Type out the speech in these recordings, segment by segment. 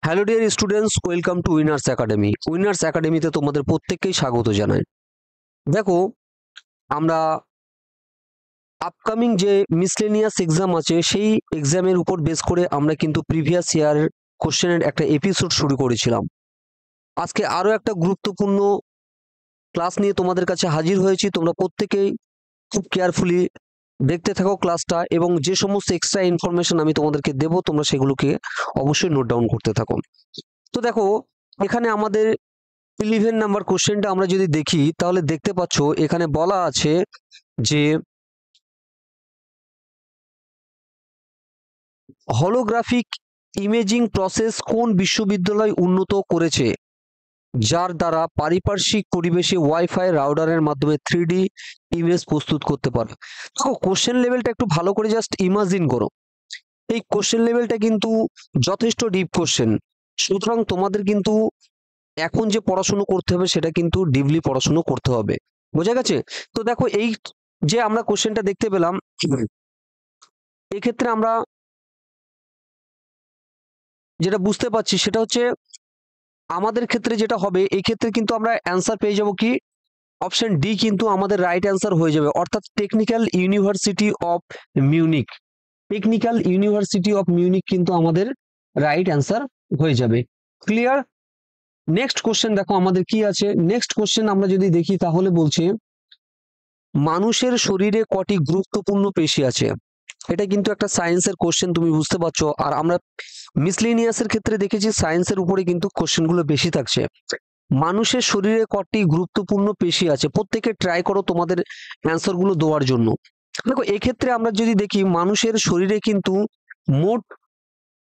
Hello dear students, welcome to winners academy. Winners একাডেমিতে তোমাদের প্রত্যেককেই স্বাগত জানাই। দেখো, আমরা আপকামিং যে মিসলেনিয়াস এক্সাম আছে সেই এক্সামের উপর বেস করে আমরা কিন্তু প্রিভিয়াস ইয়ার কোশ্চেনের একটা এপিসোড শুরু করেছিলাম। আজকে আরো একটা গুরুত্বপূর্ণ ক্লাস নিয়ে তোমাদের কাছে হাজির হয়েছি। তোমরা প্রত্যেকেই খুব কেয়ারফুলি দেখতে থাকো ক্লাসটা, এবং যে সমস্ত এক্সট্রা ইনফরমেশন আমি তোমাদেরকে দেবো তোমরা সেগুলোকে অবশ্যই নোট ডাউন করতে থাকো। তো দেখো, এখানে আমাদের 11 নাম্বার কোশ্চেনটা আমরা যদি দেখি তাহলে দেখতে পাচ্ছ এখানে বলা আছে যে হলোগ্রাফিক ইমেজিং প্রসেস কোন বিশ্ববিদ্যালয় উন্নত করেছে, যার দ্বারা পারিপার্শ্বিক পরিবেশে ওয়াইফাই রাউটারের মাধ্যমে 3D ইমেজ প্রস্তুত করতে পারে। দেখো, কোশ্চেন লেভেলটা একটু ভালো করে জাস্ট ইমাজিন করো। এই কোশ্চেন লেভেলটা কিন্তু যথেষ্ট ডিপ কোশ্চেন, সুতরাং তোমাদের কিন্তু এখন যে পড়াশুনো করতে হবে সেটা কিন্তু ডিপলি পড়াশুনো করতে হবে। বোঝা গেছে? তো দেখো, এই যে আমরা কোশ্চেনটা দেখতে পেলাম, এক্ষেত্রে আমরা যেটা বুঝতে পারছি সেটা হচ্ছে আমাদের ক্ষেত্রে যেটা হবে, এই ক্ষেত্রে কিন্তু আমরা অ্যান্সার পেয়ে যাব কি, অপশন ডি কিন্তু আমাদের রাইট অ্যান্সার হয়ে যাবে, অর্থাৎ technical university of Munich. Technical university of Munich কিন্তু আমাদের রাইট অ্যান্সার হয়ে যাবে। ক্লিয়ার? নেক্সট কোশ্চেন দেখো আমাদের কি আছে। নেক্সট কোশ্চেন আমরা যদি দেখি তাহলে বলছে মানুষের শরীরে কটি গুরুত্বপূর্ণ পেশি আছে। এটা কিন্তু একটা সায়েন্সের কোশ্চেন, তুমি বুঝতে পারছো। আর আমরা মিসলেনিয়াসের ক্ষেত্রে দেখেছি সায়েন্সের উপরে কিন্তু কোশ্চেনগুলো বেশি থাকছে। মানুষের শরীরে কটি গুরুত্বপূর্ণ পেশি আছে, প্রত্যেকে ট্রাই করো তোমাদের অ্যান্সার গুলো দেওয়ার জন্য। দেখো, এক্ষেত্রে আমরা যদি দেখি মানুষের শরীরে কিন্তু মোট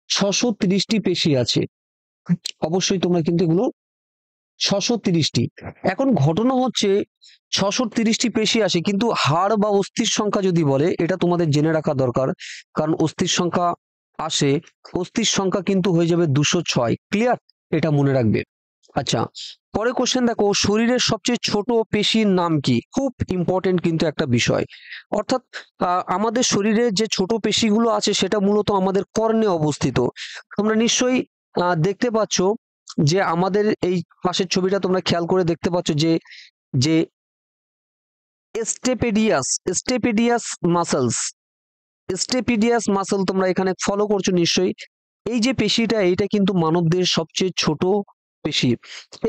630টি পেশি আছে। অবশ্যই তোমরা কিন্তু এগুলো 630টি। এখন ঘটনা হচ্ছে 630টি পেশি আসে, কিন্তু হাড় বা অস্থির সংখ্যা যদি বলে এটা তোমাদের জেনে রাখা দরকার, কারণ অস্থির সংখ্যা আসে, অস্থির সংখ্যা কিন্তু হয়ে যাবে 206। ক্লিয়ার? এটা মনে রাখবে। আচ্ছা, পরে কোশ্চেন দেখো, শরীরের সবচেয়ে ছোট পেশির নাম কি? খুব ইম্পর্টেন্ট কিন্তু একটা বিষয়। অর্থাৎ আমাদের শরীরে যে ছোট পেশিগুলো আছে সেটা মূলত আমাদের কর্ণে অবস্থিত। তোমরা নিশ্চয়ই দেখতে পাচ্ছ যে আমাদের এই পাশের ছবিটা তোমরা খেয়াল করে দেখতে পাচ্ছ যে যে স্টেপেডিয়াস স্টেপেডিয়াস মাসেলস স্টেপিডিয়াস মাসেল তোমরা এখানে ফলো করছো নিশ্চয়ই। এই যে পেশিটা, এইটা কিন্তু মানবদের সবচেয়ে ছোট পেশি।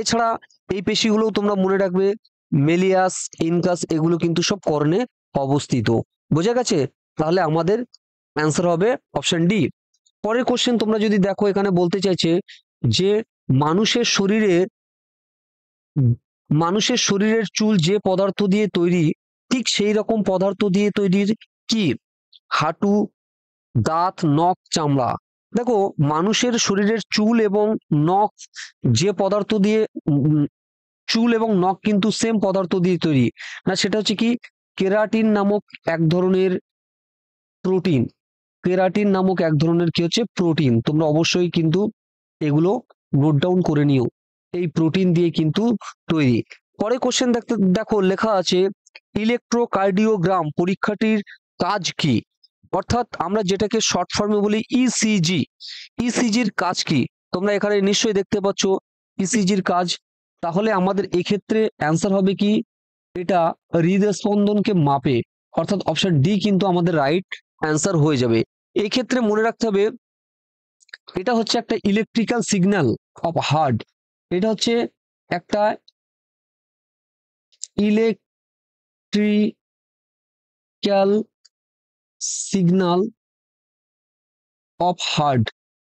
এছাড়া এই পেশিগুলো তোমরা মনে রাখবে, মেলিয়াস, ইনকাস, এগুলো কিন্তু সব কর্ণে অবস্থিত। বোঝা গেছে? তাহলে আমাদের অ্যান্সার হবে অপশন ডি। পরের কোশ্চেন তোমরা যদি দেখো, এখানে বলতে চাইছে যে মানুষের শরীরে মানুষের শরীরের চুল যে পদার্থ দিয়ে তৈরি, ঠিক সেই রকম পদার্থ দিয়ে তৈরির কি? হাঁটু, দাঁত, নখ, চামড়া। দেখো, মানুষের শরীরের চুল এবং নখ যে পদার্থ দিয়ে চুল এবং নখ কিন্তু সেম পদার্থ দিয়ে তৈরি না, সেটা হচ্ছে কি, কেরাটিন নামক এক ধরনের প্রোটিন। কেরাটিন নামক এক ধরনের কি হচ্ছে প্রোটিন। তোমরা অবশ্যই কিন্তু এগুলো নোট ডাউন করে নিও, এই প্রোটিন দিয়ে কিন্তু তৈরি। পরে কোশ্চেন দেখতে দেখো, লেখা আছে ইলেকট্রোকার্ডিওগ্রাম পরীক্ষাটির কাজ কি? অর্থাৎ আমরা যেটাকে শর্ট ফর্মে বলি ইসিজি। ইসিজির কাজ কি? তোমরা এখানে নিশ্চয়ই দেখতে পাচ্ছ ইসিজির কাজ। তাহলে আমাদের এক্ষেত্রে অ্যান্সার হবে কি, এটা হৃদস্পন্দনকে মাপে, অর্থাৎ অপশন ডি কিন্তু আমাদের রাইট অ্যান্সার হয়ে যাবে। এই ক্ষেত্রে মনে রাখতে হবে এটা হচ্ছে একটা ইলেকট্রিক্যাল সিগন্যাল অফ হার্ট। এটা হচ্ছে একটা ইলেকট্রিক্যাল সিগন্যাল অফ হার্ট,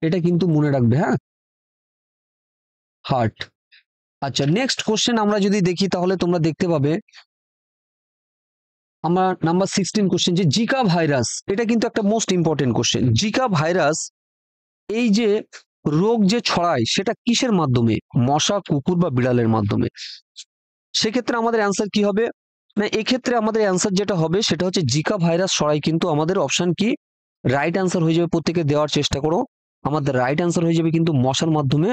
এটা কিন্তু মনে রাখবে। হ্যাঁ, হার্ট। আচ্ছা, নেক্সট কোশ্চেন আমরা যদি দেখি তাহলে তোমরা দেখতে পাবে আমরা নাম্বার 16 কোশ্চেন, যে জিকা ভাইরাস, এটা কিন্তু একটা most important question. Zika virus এই যে রোগ যে ছড়ায় সেটা কিসের মাধ্যমে? মশা, কুকুর বা বিড়ালের মাধ্যমে। সেক্ষেত্রে আমাদের অ্যান্সার কি হবে? না, এক্ষেত্রে আমাদের অ্যান্সার যেটা হবে সেটা হচ্ছে জিকা ভাইরাস ছড়ায়, কিন্তু আমাদের অপশন কি রাইট অ্যান্সার হয়ে যাবে। প্রত্যেকে দেওয়ার চেষ্টা করো। আমাদের রাইট অ্যান্সার হয়ে যাবে কিন্তু মশার মাধ্যমে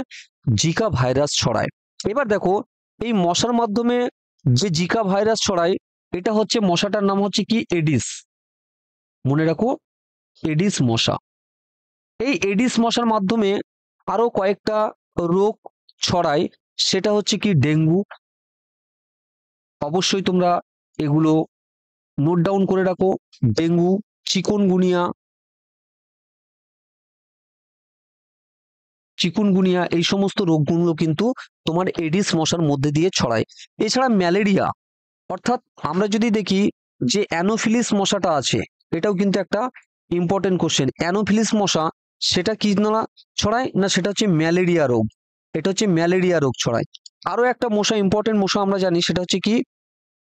জিকা ভাইরাস ছড়ায়। এবার দেখো, এই মশার মাধ্যমে যে জিকা ভাইরাস ছড়ায়, এটা হচ্ছে মশাটার নাম হচ্ছে কি এডিস। মনে রাখো, এডিস মশা। এই এডিস মশার মাধ্যমে আরো কয়েকটা রোগ ছড়ায়, সেটা হচ্ছে কি ডেঙ্গু। অবশ্যই তোমরা এগুলো নোট ডাউন করে রাখো। ডেঙ্গু, চিকুনগুনিয়া, চিকুনগুনিয়া এই সমস্ত রোগগুলো কিন্তু তোমার এডিস মশার মধ্যে দিয়ে ছড়ায়। এছাড়া ম্যালেরিয়া, অর্থাৎ আমরা যদি দেখি যে অ্যানোফিলিস মশাটা আছে, এটাও কিন্তু একটা ইম্পর্টেন্ট কোশ্চেন। অ্যানোফিলিস মশা সেটা কি না ছড়ায় না, সেটা হচ্ছে ম্যালেরিয়া রোগ। এটা হচ্ছে ম্যালেরিয়া রোগ ছড়ায়। আরো একটা মশা, ইম্পর্টেন্ট মশা আমরা জানি, সেটা হচ্ছে কি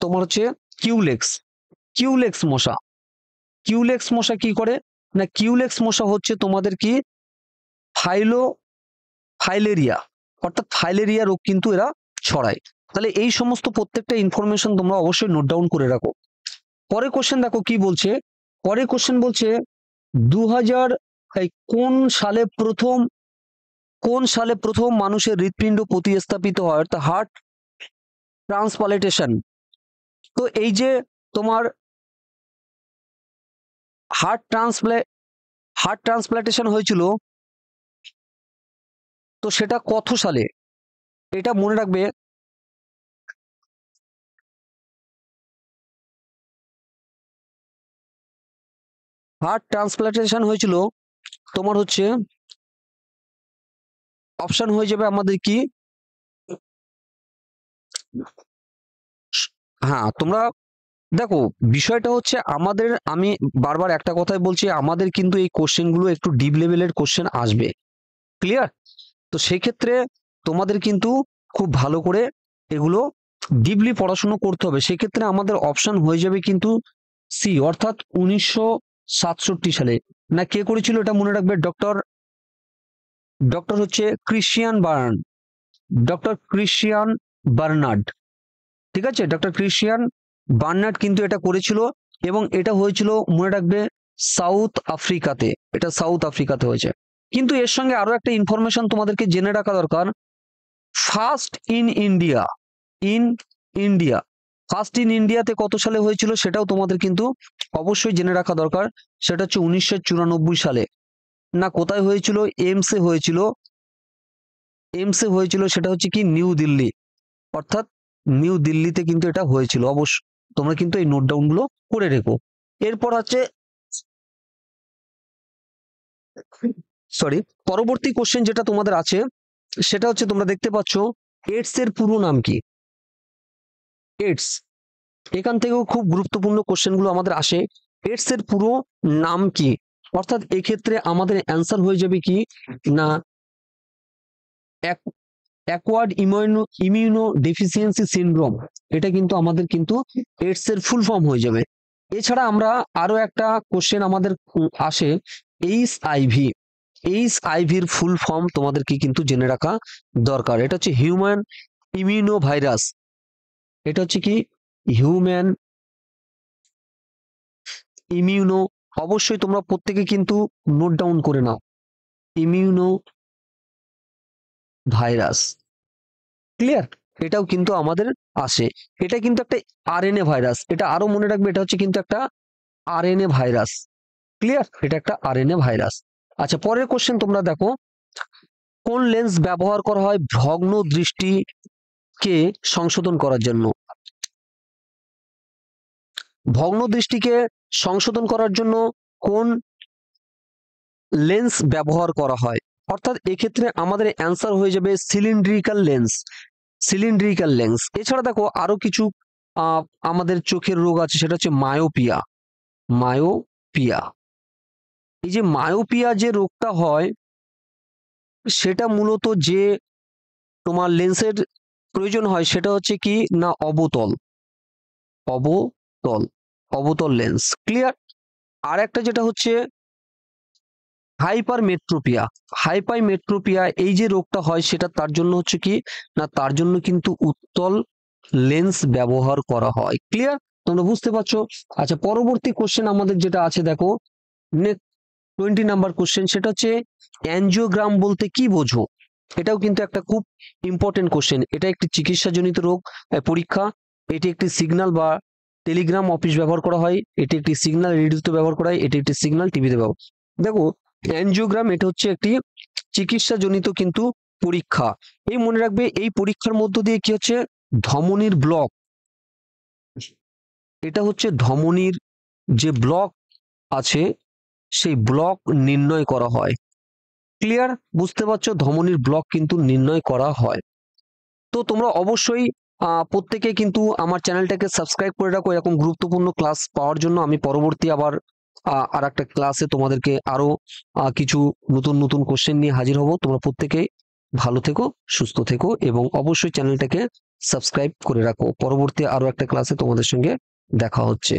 তোমার হচ্ছে কিউলেক্স। কিউলেক্স মশা, কিউলেক্স মশা কি করে না, কিউলেক্স মশা হচ্ছে তোমাদের কি ফাইলেরিয়া, অর্থাৎ ফাইলেরিয়া রোগ কিন্তু এরা ছড়ায়। তাহলে এই সমস্ত প্রত্যেকটা ইনফরমেশন তোমরা অবশ্যই নোট ডাউন করে রাখো। পরে কোশ্চেন দেখো কি বলছে। পরে কোশ্চেন বলছে 2000 কোন সালে প্রথম মানুষের হৃৎপিণ্ড প্রতিস্থাপিত হয়, অর্থাৎ হার্ট ট্রান্সপ্লান্টেশন। তো এই যে তোমার হার্ট ট্রান্সপ্লান্টেশন হয়েছিল, তো সেটা কত সালে, এটা মনে রাখবে। হার্ট ট্রান্সপ্লান্টেশন হয়েছিল তোমার হচ্ছে, অপশন হয়ে যাবে আমাদের কি, হ্যাঁ তোমরা দেখো বিষয়টা হচ্ছে আমাদের, আমি বারবার একটা কথাই বলছি, আমাদের কিন্তু এই কোশ্চেনগুলো একটু ডিপ লেভেলের কোশ্চেন আসবে, ক্লিয়ার? তো সেই ক্ষেত্রে তোমাদের কিন্তু খুব ভালো করে এগুলো ডিপলি পড়াশুনো করতে হবে। সেক্ষেত্রে আমাদের অপশন হয়ে যাবে কিন্তু সি, অর্থাৎ 1967 সালে। না কে করেছিল এটা মনে রাখবে, ডক্টর হচ্ছে ডক্টর ক্রিশ্চিয়ান বার্নার্ড। ঠিক আছে, ডক্টর ক্রিশ্চিয়ান বার্নার্ড কিন্তু এটা করেছিল, এবং এটা হয়েছিল মনে রাখবে সাউথ আফ্রিকাতে। এটা সাউথ আফ্রিকাতে হয়েছে। কিন্তু এর সঙ্গে আরো একটা ইনফরমেশন তোমাদেরকে জেনে রাখা দরকার। ফার্স্ট ইন ইন্ডিয়াতে কত সালে হয়েছিল সেটাও তোমাদের কিন্তু অবশ্যই জেনে রাখা দরকার। সেটা হচ্ছে 1994 সালে। না কোথায় হয়েছিল, এমসে হয়েছিল, সেটা হচ্ছে কি নিউ দিল্লি, অর্থাৎ নিউ দিল্লিতে কিন্তু এটা হয়েছিল। অবশ্য তোমরা কিন্তু এই নোট ডাউন গুলো করে রেখো। এরপর হচ্ছে পরবর্তী কোশ্চেন যেটা তোমাদের আছে, সেটা হচ্ছে তোমরা দেখতে পাচ্ছ এইডস এর পুরো নাম কি। এইডস, এখান থেকেও খুব গুরুত্বপূর্ণ কোশ্চেন গুলো আমাদের আসে। এইডস এর পুরো নাম কি, অর্থাৎ এক্ষেত্রে আমাদের অ্যান্সার হয়ে যাবে কি না, অ্যাকোয়ার্ড ইমিউনো ডেফিসিয়েন্সি সিনড্রোম। এটা কিন্তু আমাদের কিন্তু এইডস এর ফুল ফর্ম হয়ে যাবে। এছাড়া আমরা আরো একটা কোশ্চেন আমাদের আসে, এইচআইভির ফুল ফর্ম তোমাদেরকে কিন্তু জেনে রাখা দরকার। এটা হচ্ছে হিউম্যান ইমিউনো ভাইরাস। এটা হচ্ছে কি হিউম্যান ইমিউনো, অবশ্যই তোমরা প্রত্যেকে কিন্তু নোট ডাউন করে নাও, ইমিউনো ভাইরাস, ক্লিয়ার? এটাও কিন্তু আমাদের আসে। এটা কিন্তু একটা আরএনএ ভাইরাস, এটা আরো মনে রাখবে, এটা হচ্ছে কিন্তু একটা আরএনএ ভাইরাস, ক্লিয়ার? এটা একটা আরএনএ ভাইরাস। আচ্ছা পরের কোশ্চেন তোমরা দেখো, কোন লেন্স ব্যবহার করা হয় ভগ্ন দৃষ্টিকে সংশোধন করার জন্য? ভগ্ন দৃষ্টিকে সংশোধন করার জন্য কোন লেন্স ব্যবহার করা হয়? অর্থাৎ এক্ষেত্রে আমাদের অ্যান্সার হয়ে যাবে সিলিন্ড্রিক্যাল লেন্স। এছাড়া দেখো আরো কিছু আমাদের চোখের রোগ আছে, সেটা হচ্ছে মায়োপিয়া। এই যে মায়োপিয়া যে রোগটা হয়, সেটা মূলত যে তোমার লেন্সের প্রয়োজন হয় সেটা হচ্ছে কি না অবতল লেন্স, ক্লিয়ার? আর একটা যেটা হচ্ছে হাইপারমেট্রোপিয়া, এই যে রোগটা হয় সেটা তার জন্য হচ্ছে কি না, তার জন্য কিন্তু উত্তল লেন্স ব্যবহার করা হয়, ক্লিয়ার? তোমরা বুঝতে পারছো? আচ্ছা পরবর্তী কোশ্চেন আমাদের যেটা আছে দেখো, 20 নাম্বার কোশ্চেন, সেটা হচ্ছে অ্যানজিওগ্রাম বলতে কি বোঝো? এটাও কিন্তু একটা খুব ইম্পর্টেন্ট কোশ্চেন। এটা একটি চিকিৎসাজনিত রোগ পরীক্ষা। এটি একটি সিগন্যাল বা টেলিগ্রাম অফিস ব্যবহার করা হয়, এটি একটি সিগন্যাল রেডিওতে ব্যবহার করা হয়, এটি একটি সিগন্যাল টিভিতে ব্যবহার। দেখো অ্যানজিওগ্রাম এটা হচ্ছে একটি চিকিৎসাজনিত কিন্তু পরীক্ষা। এই মনে রাখবে, এই পরীক্ষার মধ্য দিয়ে কি হচ্ছে, ধমনীর ব্লক, এটা হচ্ছে ধমনীর যে ব্লক আছে সেই ব্লক নির্ণয় করা হয়। ক্লিয়ার? বুঝতে পারছো, ধমনীর ব্লক কিন্তু নির্ণয় করা হয়। তো তোমরা অবশ্যই প্রত্যেকে কিন্তু আমার চ্যানেলটাকে সাবস্ক্রাইব করে রাখো এরকম গুরুত্বপূর্ণ ক্লাস পাওয়ার জন্য। আমি পরবর্তী আবার আর একটা ক্লাসে তোমাদেরকে আরো কিছু নতুন নতুন কোশ্চেন নিয়ে হাজির হব। তোমরা প্রত্যেকে ভালো থেকো, সুস্থ থেকো এবং অবশ্যই চ্যানেলটাকে সাবস্ক্রাইব করে রাখো। পরবর্তী আরো একটা ক্লাসে তোমাদের সঙ্গে দেখা হচ্ছে।